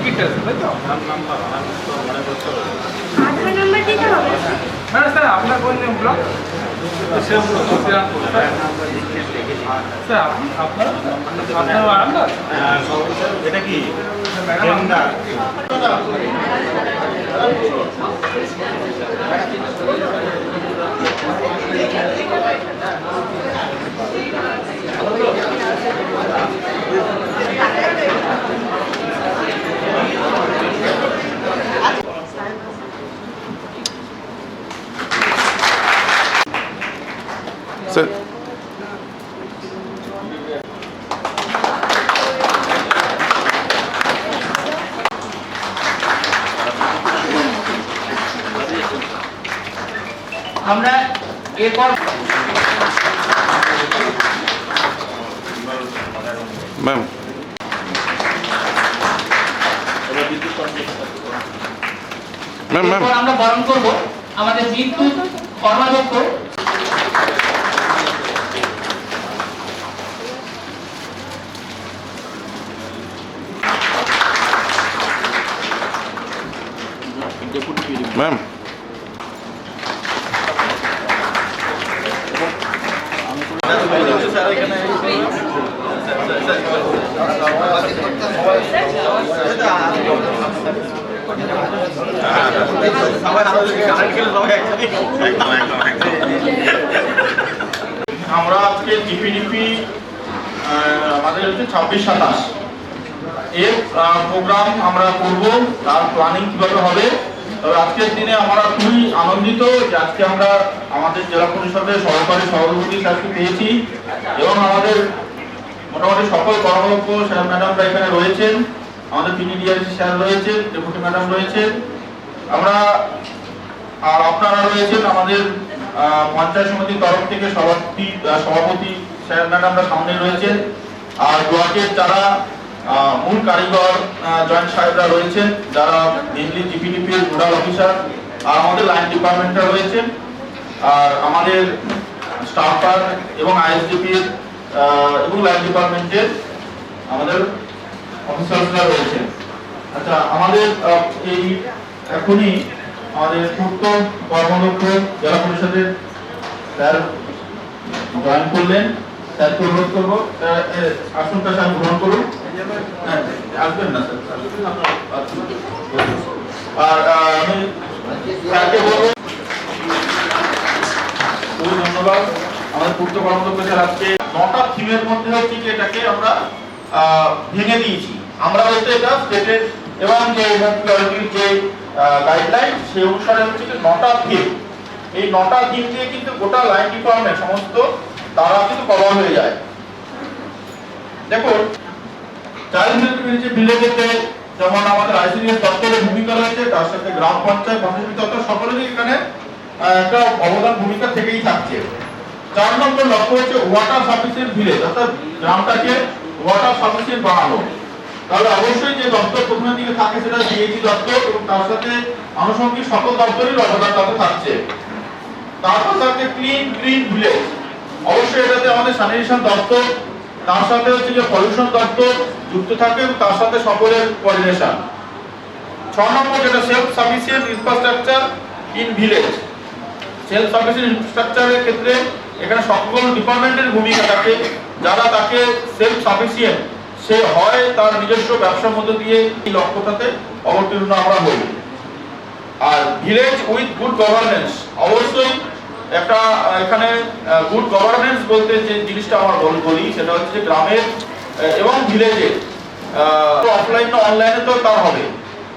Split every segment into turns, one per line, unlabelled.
Ticket আছে তাই তো?
আধার নাম্বার দিতে হবে
না স্যার আপনার কোন ব্লক? স্যার আপনার আন্ডার
এটা কি
ম্যাডাম
স্যার
আমরা এরপর
ম্যাম ম্যাম ম্যাম
এরপর আমরা বরণ করব আমাদের বিদ্যুৎ কর্মাধ্যক্ষ
ম্যাম
আমরা আজকে জিপিডিপি আমাদের হচ্ছে 26-27 এর প্রোগ্রাম আমরা করব, তার প্ল্যানিং কিভাবে হবে। তবে আজকের দিনে আমরা খুবই আনন্দিত যে আজকে আমরা আমাদের জেলা পরিষদের সহকারী সভাপতি স্যারকে পেয়েছি এবং আমাদের মোটামুটি সকল কর্মরত স্যার ম্যাডামরা এখানে রয়েছেন, আমাদের পিডিডিআরসি স্যার রয়েছেন, ডেপুটি ম্যাডাম রয়েছেন, আমরা আর আপনারা রয়েছেন আমাদের পঞ্চায়েত সমিতির তরফ থেকে সভাপতি স্যার ম্যাডামরা সামনে রয়েছেন, আর ব্লকের যারা মূল কারিগর জয়েন্ট সাহেবরা রয়েছেন, যারা মেনলি জিপিডিপির নোডাল অফিসার, আর আমাদের লাইন ডিপার্টমেন্টরা রয়েছেন, আর আমাদের স্টাফার এবং আইএসডিপির এবং লাইন ডিপার্টমেন্টের আমাদের অফিসাররা রয়েছেন। আচ্ছা, আমাদের এই এখনই আমাদের পূর্ত কর্মদক্ষ জেলা পরিষদের স্যার জয়েন করলেন, স্যারকে অনুরোধ করবো আসনটা স্যার গ্রহণ করুন। আসবেন না স্যার, আর আমি স্যারকে বলবো খুবই ধন্যবাদ। আমাদের পূর্ত কর্মদক্ষ স্যার আজকে 9টা থিমের মধ্যে হচ্ছে কি এটাকে আমরা ভেঙে দিয়েছি। আমরা বলতে এটা স্টেটের এবং যে যে গাইডলাইন সেই অনুসারে হচ্ছে কি 9টা থিম, এই 9টা থিম দিয়ে কিন্তু গোটা লাইন ডিপার্টমেন্ট সমস্ত তারা কিন্তু কভার হয়ে যায়। দেখুন, চাইল্ড হেলথ ভিলেজেতে যেমন আমাদের আইসিডিএস দপ্তরের ভূমিকা রয়েছে, তার সাথে গ্রাম পঞ্চায়েত পঞ্চায়েত দপ্তর সকলেরই এখানে একটা অবদান ভূমিকা থেকেই থাকছে। 4 নম্বর লক্ষ্য হচ্ছে ওয়াটার সাফিসিয়েন্ট ভিলেজ, অর্থাৎ গ্রামটাকে ওয়াটার সাফিসিয়েন্ট বানানো। তাহলে অবশ্যই যে দপ্তর প্রথমের দিকে থাকে সেটা ডিএইচি দপ্তর এবং তার সাথে আনুষঙ্গিক সকল দপ্তরের অবদান তাতে থাকছে। তারপর থাকছে ক্লিন গ্রিন ভিলেজ, অবশ্যই এটাতে আমাদের স্যানিটেশন দপ্তর, তার সাথে হচ্ছে যে পলিউশন দপ্তর যুক্ত থাকে এবং তার সাথে সকলের কোঅর্ডিনেশন। 6 নম্বর যেটা self sufficient infrastructure in village, self sufficient ইনফ্রাস্ট্রাকচারের ক্ষেত্রে এখানে সকল ডিপার্টমেন্টের ভূমিকা থাকে, যারা তাকে সেলফ সাফিসিয়েন্ট সে হয় তার নিজস্ব ব্যবসার মধ্যে দিয়ে এই লক্ষ্যটাতে অবতীর্ণ আমরা হই। আর ভিলেজ উইথ গুড গভর্নেন্স, অবশ্যই একটা এখানে গুড গভর্নেন্স বলতে যে জিনিসটা আমরা বলি সেটা হচ্ছে গ্রামের এবং ভিলেজে অফলাইন না অনলাইনে তো তার হবে।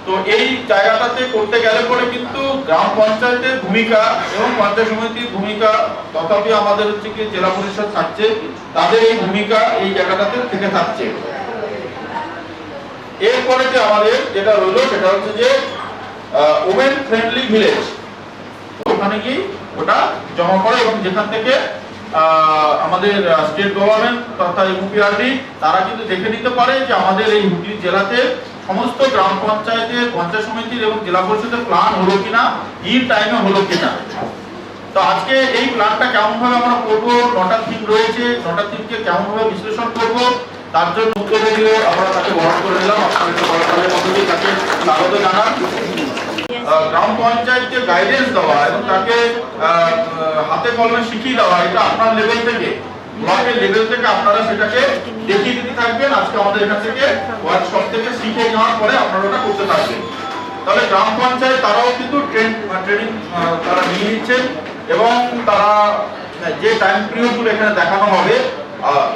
তো এই জায়গাটাতে করতে গেলে পরে কিন্তু গ্রাম পঞ্চায়েতের ভূমিকা এবং পঞ্চায়েত সমিতির ভূমিকা, তথাপি আমাদের হচ্ছে কি জেলা পরিষদ থাকছে, তাদের এই ভূমিকা এই জায়গাটাতে থেকে থাকছে। এরপরে যে আমাদের যেটা রইল সেটা হচ্ছে যে ওমেন ফ্রেন্ডলি ভিলেজ, ওখানে কি ওটা জমা করে এবং যেখান থেকে আমাদের স্টেট গভর্নমেন্ট তথা ইউপিআরডি তারা কিন্তু দেখে নিতে পারে যে আমাদের এই হুগলি জেলাতে সমস্ত গ্রাম পঞ্চায়েতের পঞ্চায়েত সমিতির এবং জেলা পরিষদের প্ল্যান হলো কিনা, ইন টাইমে হলো কিনা। তো আজকে এই প্ল্যানটা কেমন ভাবে আমরা করবো, 9টা থিম রয়েছে, 9টা থিমকে কেমন ভাবে বিশ্লেষণ করব, তার জন্য উত্তর দিয়ে আমরা তাকে বরণ করে নিলাম। আপনাদের বরণের মধ্যে দিয়ে তাকে স্বাগত জানান। গ্রাম পঞ্চায়েতকে গাইডেন্স দেওয়া এবং তাকে হাতে কলমে শিখিয়ে দেওয়া, এটা আপনার লেভেল থেকে, ব্লকের লেভেল থেকে আপনারা সেটাকে দেখিয়ে দিতে থাকবেন। আজকে আমাদের এখান থেকে ওয়ার্কশপ থেকে শিখে নেওয়ার পরে আপনারা ওটা করতে থাকবেন। তাহলে গ্রাম পঞ্চায়েত তারাও কিন্তু ট্রেনিং তারা নিয়ে নিচ্ছেন এবং তারা যে টাইম পিরিয়ডগুলো এখানে দেখানো হবে,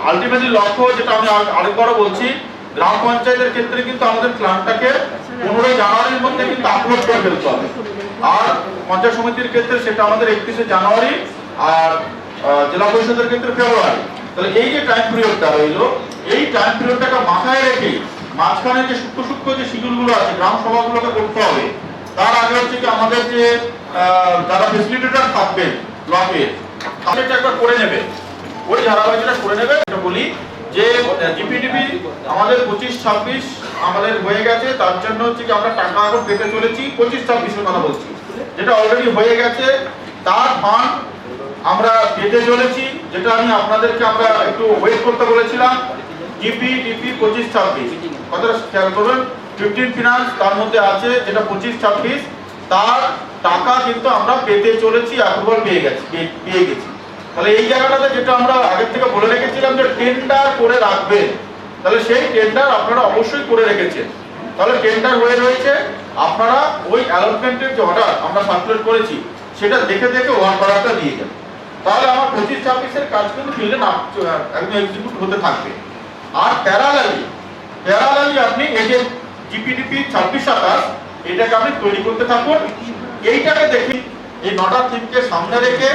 আলটিমেটলি লক্ষ্য যেটা আমি আরেকবারও বলছি, গ্রাম পঞ্চায়েতের ক্ষেত্রে কিন্তু আমাদের প্ল্যানটাকে 15 জানুয়ারির মধ্যে কিন্তু আপলোড করে ফেলতে হবে। আর পঞ্চায়েত সমিতির ক্ষেত্রে সেটা আমাদের 31 জানুয়ারি, আর জেলা পরিষদের ক্ষেত্রে ফেব্রুয়ারি। তাহলে এই যে টাইম পিরিয়ডটা রইলো, এই টাইম পিরিয়ডটাকে মাথায় রেখে মাঝখানে যে সূক্ষ্ম যে শিডিউলগুলো আছে গ্রাম সভাগুলোকে করতে হবে। তার আগে হচ্ছে কি আমাদের যে যারা ফেসিলিটেটর থাকবেন ব্লকের, তাদেরটা একবার করে নেবে, ওই ধারাবাহিকটা করে নেবে। এটা বলি যে জিপিডিপি আমাদের 25-26 আমাদের হয়ে গেছে, তার জন্য হচ্ছে কি আমরা টাকা এখন পেতে চলেছি 25-26-এর কথা বলছি, যেটা অলরেডি হয়ে গেছে। তার ফান্ড আমরা পেতে চলেছি, যেটা আমি আপনাদেরকে আমরা একটু ওয়েট করতে বলেছিলাম। জিপিডিপি 25-26 কথাটা খেয়াল করবেন, 15 ফিনান্স তার মধ্যে আছে, যেটা 25-26 তার টাকা কিন্তু আমরা পেতে চলেছি, অ্যাপ্রুভাল পেয়ে গেছি। তাহলে এই জায়গাটাতে যেটা আমরা আগের থেকে বলে রেখেছিলাম যে টেন্ডার করে রাখবেন, তাহলে সেই টেন্ডার আপনারা অবশ্যই করে রেখেছেন। তাহলে টেন্ডার হয়ে রয়েছে, আপনারা ওই অ্যালটমেন্টের যে অর্ডার আমরা সার্কুলেট করেছি সেটা দেখে দেখে ওয়ার্ক অর্ডারটা দিয়ে যান। তাহলে আমার 25-26-এর কাজ কিন্তু ফিল্ডে একদম এক্সিকিউট হতে থাকবে। আর প্যারালালি আপনি এই যে জিপিডিপি 26-27 এটাকে আপনি তৈরি করতে থাকুন। এইটাকে দেখি এই 9টা থিমকে সামনে রেখে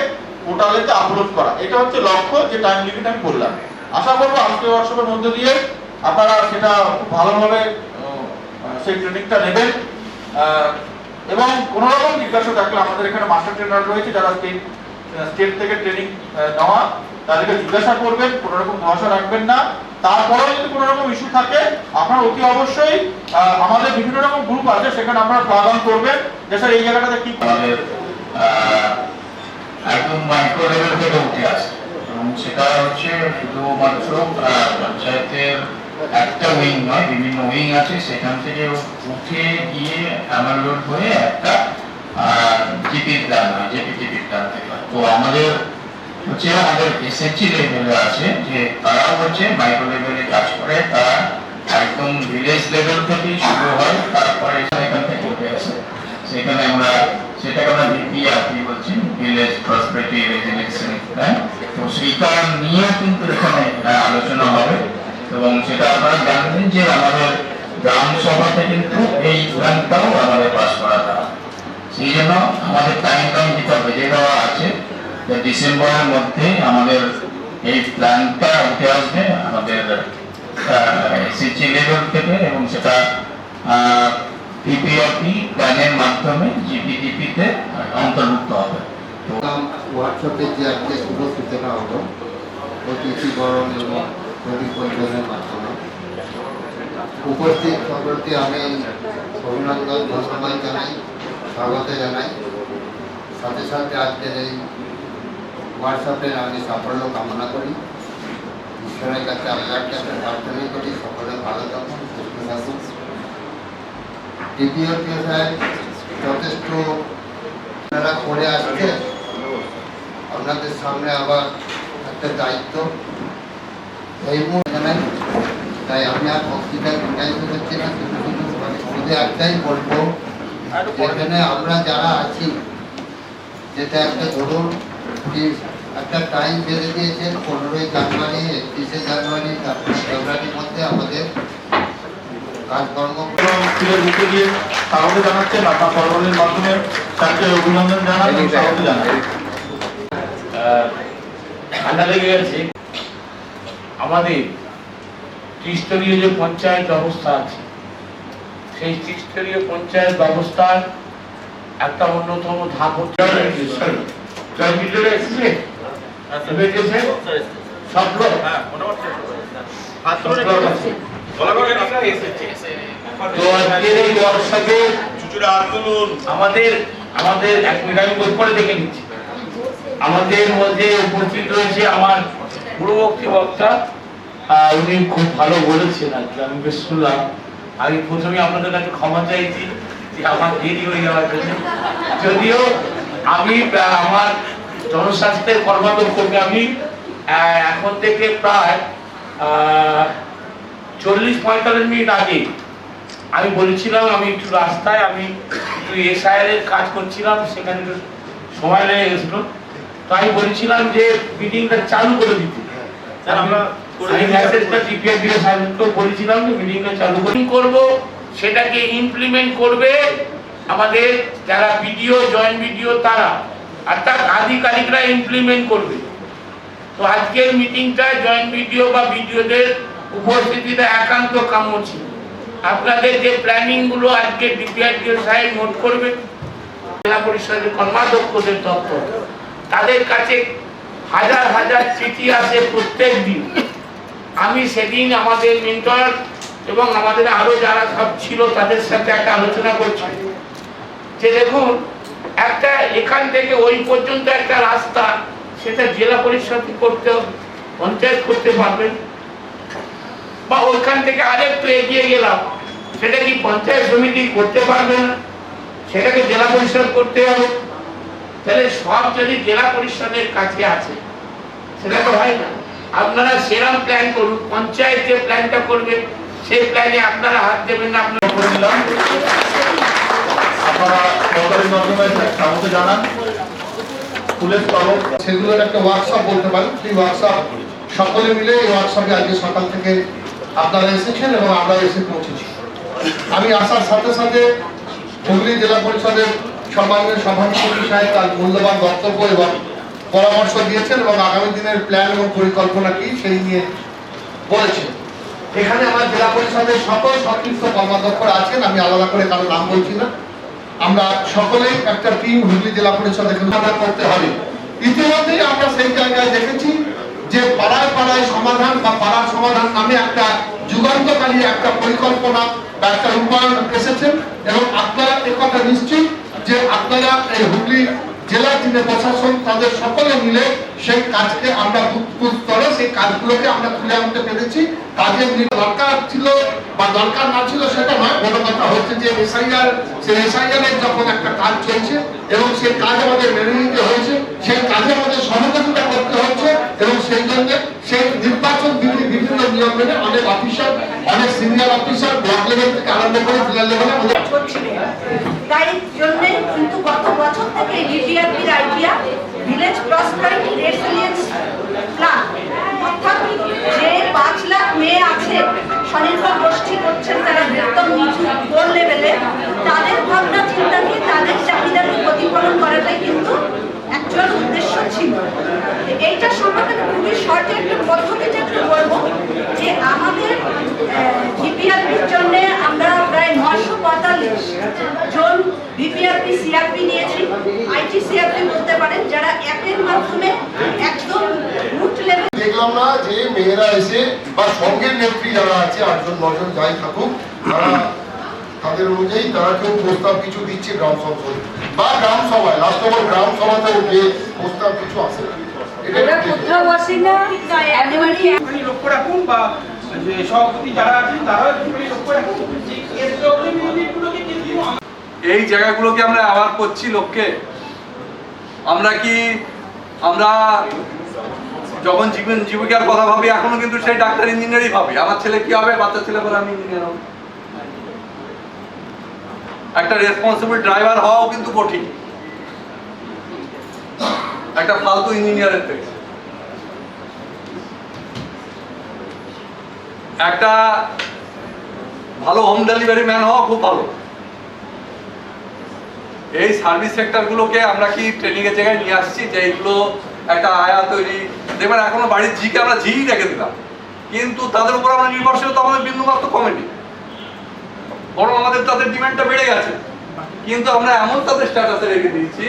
পোর্টালেতে আপলোড করা, এটা হচ্ছে লক্ষ্য, যে টাইম লিমিট আমি বললাম। আশা করবো আজকে ওয়ার্কশপের মধ্যে দিয়ে আপনারা সেটা খুব ভালোভাবে সেই ট্রেনিংটা নেবেন। এবং কোনো রকম জিজ্ঞাসা থাকলে আমাদের এখানে মাস্টার ট্রেনার রয়েছে, যারা স্টেট থেকে ট্রেনিং নেওয়া, তাদেরকে জিজ্ঞাসা করবেন, কোনো রকম ধোঁয়াশা রাখবেন না। তারপরেও যদি কোনো রকম ইস্যু থাকে আপনারা অতি অবশ্যই আমাদের বিভিন্ন রকম গ্রুপ আছে, সেখানে আপনারা প্লাগ অন করবেন যে স্যার এই জায়গাটাতে কি
একদম মাইক্রো লেভেল থেকে উঠে আসে, এবং সেটা হচ্ছে শুধুমাত্র পঞ্চায়েতের একটা উইং নয়, বিভিন্ন উইং আছে, সেখান থেকে উঠে গিয়ে অ্যামালুড হয়ে একটা জিপি প্ল্যান হয়, জেপিটিপি প্ল্যান থেকে। তো আমাদের হচ্ছে আমাদের এসএসজি লেভেলে আছে, যে তারাও হচ্ছে মাইক্রো লেভেলে কাজ করে, তারা একদম ভিলেজ লেভেল থেকে শুরু হয়, তারপরে এখান থেকে উঠে আসে। সেখানে আমরা সেটাকে আমরা বিপিআরপি বলছি, ভিলেজ প্রসপারিটি রেজিলিয়েন্স প্ল্যান। তো সেইটা নিয়ে কিন্তু এখানে আলোচনা হবে, এবং সেটা আপনারা জানবেন যে আমাদের গ্রাম সভাতে কিন্তু এই প্ল্যানটাও আমাদের পাস করাতে হবে। সেই জন্য আমাদের টাইম যেটা বেঁধে দেওয়া আছে, যে ডিসেম্বরের মধ্যে আমাদের এই প্ল্যানটা উঠে আসবে আমাদের এসএসজি লেভেল থেকে, এবং সেটা পিপিআরপি প্ল্যানের মাধ্যমে জিপিডিপিতে অন্তর্ভুক্ত হবে।
ওয়ার্কশপের যে আজকে শুভ সূচনা হলো অতিথিকরণ এবং পরিপরিবেশনের মাধ্যমে উপস্থিত সকলকে আমি অভিনন্দন, ধন্যবাদ জানাই, স্বাগত জানাই। সাথে সাথে আজকের এই ওয়ার্কশপের আমি সাফল্য কামনা করি, ঈশ্বরের কাছে আপনার কাছে প্রার্থনা করি সকলে ভালো থাকুন, সুস্থ থাকুন। ডিপিআরপি সাহেব যথেষ্ট আপনারা করে আসছে, আপনাদের সামনে আবার একটা দায়িত্ব এই মুহূর্তে নাই, তাই আমি আর বক্তৃতা দীর্ঘায়িত করছি না, শুধু একটাই বলবো, এখানে আমরা যারা আছি, যেটা একটা ধরুন একটা টাইম বেঁধে দিয়েছেন 15 জানুয়ারি, 31 জানুয়ারি, তারপরে ফেব্রুয়ারির মধ্যে আমাদের কাজকর্ম
দিয়ে স্বাগত জানাচ্ছেন। আপনার পরবর্তীর মাধ্যমে তাকে অভিনন্দন জানান, স্বাগত জানাই।
ঠান্ডা লেগে গেছে। আমাদের ত্রিস্তরীয় যে পঞ্চায়েত ব্যবস্থা আছে, সেই ত্রিস্তরীয় পঞ্চায়েত ব্যবস্থার একটা অন্যতম ধাপ হচ্ছে আমাদের এক মিনিট আমি বই করে দেখে নিচ্ছি। আমাদের মধ্যে উপস্থিত রয়েছে আমার পূর্ববর্তী বক্তা, উনি খুব ভালো বলেছেন আর কি, আমি বেশ শুনলাম। আমি প্রথমে আপনাদের কাছে ক্ষমা চাইছি যে আমার দেরি হয়ে যাওয়ার জন্য। যদিও আমি আমার জনস্বাস্থ্যের কর্মাধ্যক্ষকে আমি এখন থেকে প্রায় 40-45 মিনিট আগে আমি বলেছিলাম আমি একটু রাস্তায় আমি একটু এসআইআর এর কাজ করছিলাম, সেখানে একটু সময় লেগে গেছিল। তো আমি বলেছিলাম যে মিটিংটা চালু করে দিতে। আমি মেসেজটা ডিপিআরডি সাহেবকেও বলেছিলাম যে মিটিংটা চালু করবো, সেটাকে ইমপ্লিমেন্ট করবে আমাদের যারা বিডিও, জয়েন্ট বিডিও তারা, অর্থাৎ আধিকারিকরা ইমপ্লিমেন্ট করবে। তো আজকের মিটিংটা জয়েন্ট বিডিও বা বিডিওদের উপস্থিতিতে একান্ত কাম্য ছিল। আপনাদের যে প্ল্যানিং গুলো আজকে ডিপিআরডি সাহেব নোট করবে, জেলা পরিষদের কর্মাধ্যক্ষদের দপ্তর, তাদের কাছে হাজার হাজার চিঠি আসে প্রত্যেক দিন। আমি সেদিন আমাদের মেন্টর এবং আমাদের আরো যারা সব ছিল তাদের সাথে একটা আলোচনা করছি যে দেখুন, একটা এখান থেকে ওই পর্যন্ত একটা রাস্তা, সেটা জেলা পরিষদ করতে, পঞ্চায়েত করতে পারবেন, বা ওইখান থেকে আরেকটু এগিয়ে গেলাম সেটা কি পঞ্চায়েত সমিতি করতে পারবে না, সেটাকে জেলা পরিষদ করতে হবে। তাহলে সব যদি জেলা পরিষদের কাছে আছে সেটা তো হয় না। আপনারা সেরকম প্ল্যান করুন, পঞ্চায়েত যে প্ল্যানটা করবে সেই প্ল্যানে আপনারা হাত দেবেন না। আপনারা করে দিলাম,
আপনারা সরকারি মাধ্যমে কাউকে জানান, স্কুলের তরফ
সেগুলোর একটা ওয়ার্কশপ বলতে পারেন। সেই ওয়ার্কশপ সকলে মিলে এই ওয়ার্কশপে আজকে সকাল থেকে আপনারা এসেছেন এবং আমরা এসে পৌঁছেছি। আমি আসার সাথে সাথে হুগলি জেলা পরিষদের সম্মানীয় সভাপতি সাহেব তার মূল্যবান বক্তব্য এবং পরামর্শ দিয়েছেন এবং আগামী দিনের প্ল্যান এবং পরিকল্পনা কি সেই নিয়ে বলেছেন। এখানে আমার জেলা পরিষদের সকল সংশ্লিষ্ট কর্মাধ্যক্ষরা আছেন, আমি আলাদা করে কারো নাম বলছি না। আমরা সকলেই একটা টিম হুগলি জেলা পরিষদ এখানে করতে হবে। ইতিমধ্যেই আমরা সেই জায়গায় দেখেছি যে পাড়ায় পাড়ায় সমাধান বা পাড়ার সমাধান নামে একটা যুগান্তকারী একটা পরিকল্পনা বা একটা রূপায়ণ এসেছেন এবং আপনারা একথা নিশ্চিত যে আপনারা এই হুগলি জেলার যিনি প্রশাসন তাদের সকলে মিলে সেই কাজকে আমরা স্তরে সেই কাজগুলোকে আমরা তুলে আনতে পেরেছি। কাজের দরকার ছিল বা দরকার না ছিল সেটা নয়, বড় কথা হচ্ছে যে এসআইআর এর যখন একটা কাজ চলছে এবং সেই কাজ আমাদের মেনে নিতে হয়েছে, সেই কাজে আমাদের সহযোগিতা করতে হচ্ছে এবং সেই জন্য সেই নির্বাচন বিধি বিভিন্ন নিয়ম মেনে অনেক অফিসার, অনেক সিনিয়র অফিসার ব্লক লেভেল থেকে আরম্ভ করে জেলা লেভেলে
তাই জন্য কিন্তু গত বছর থেকে ডিপিআরডির idea village prosperity resilience plan, অর্থাৎ যে 5 লাখ মেয়ে আছে স্বনির্ভর গোষ্ঠী করছেন তারা বৃহত্তম নিচু কোর লেভেলে, তাদের ভাবনা চিন্তাকে তাদের চাহিদাকে প্রতিফলন করাটাই কিন্তু একজন উদ্দেশ্য ছিল। এইটা সম্পর্কে খুবই শর্টে একটা পদ্ধতি যেটা বলবো যে আমাদের ডিপিআরপির জন্য আমরা প্রায় 945 জন বিপিআরপি সিআরপি নিয়েছি, আইটি সিআরপি বলতে পারেন, যারা অ্যাপের মাধ্যমে একদম রুট লেভেল।
দেখলাম না যে মেয়েরা এসে বা সঙ্গের নেত্রী যারা আছে 8 জন 9 জন যাই থাকুক, তারা তাদের অনুযায়ী তারা কেউ প্রস্তাব কিছু দিচ্ছে গ্রাম সংসদে বা গ্রাম সভায়, লাস্ট ওভার গ্রাম সভাতে যে প্রস্তাব কিছু আসে
লক্ষ্য রাখুন বা যে সভাপতি যারা আছেন তারা লক্ষ্য রাখুন।
এই জায়গাগুলোকে আমরা আবার করছি লক্ষ্যে। আমরা যখন জীবিকার কথা ভাবি এখনো কিন্তু সেই ডাক্তার ইঞ্জিনিয়ারই ভাবি। আমার ছেলে কি হবে, বাচ্চা ছেলে বলে আমি ইঞ্জিনিয়ার হব। একটা রেসপন্সিবল ড্রাইভার হওয়াও কিন্তু কঠিন একটা ফালতু ইঞ্জিনিয়ারের থেকে। একটা ভালো হোম ডেলিভারি ম্যান হওয়া খুব ভালো। এই সার্ভিস সেক্টরগুলোকে আমরা কি ট্রেনিং এর জায়গায় নিয়ে আসছি যে এইগুলো একটা আয়া তৈরি। দেখবেন এখনো বাড়ির ঝিকে আমরা ঝি রেখে দিলাম, কিন্তু তাদের উপর আমরা নির্ভরশীলতা আমাদের বিন্দুমাত্র কমেনি, বরং আমাদের তাদের ডিমান্ডটা বেড়ে গেছে, কিন্তু আমরা এমন তাদের স্ট্যাটাসে রেখে দিয়েছি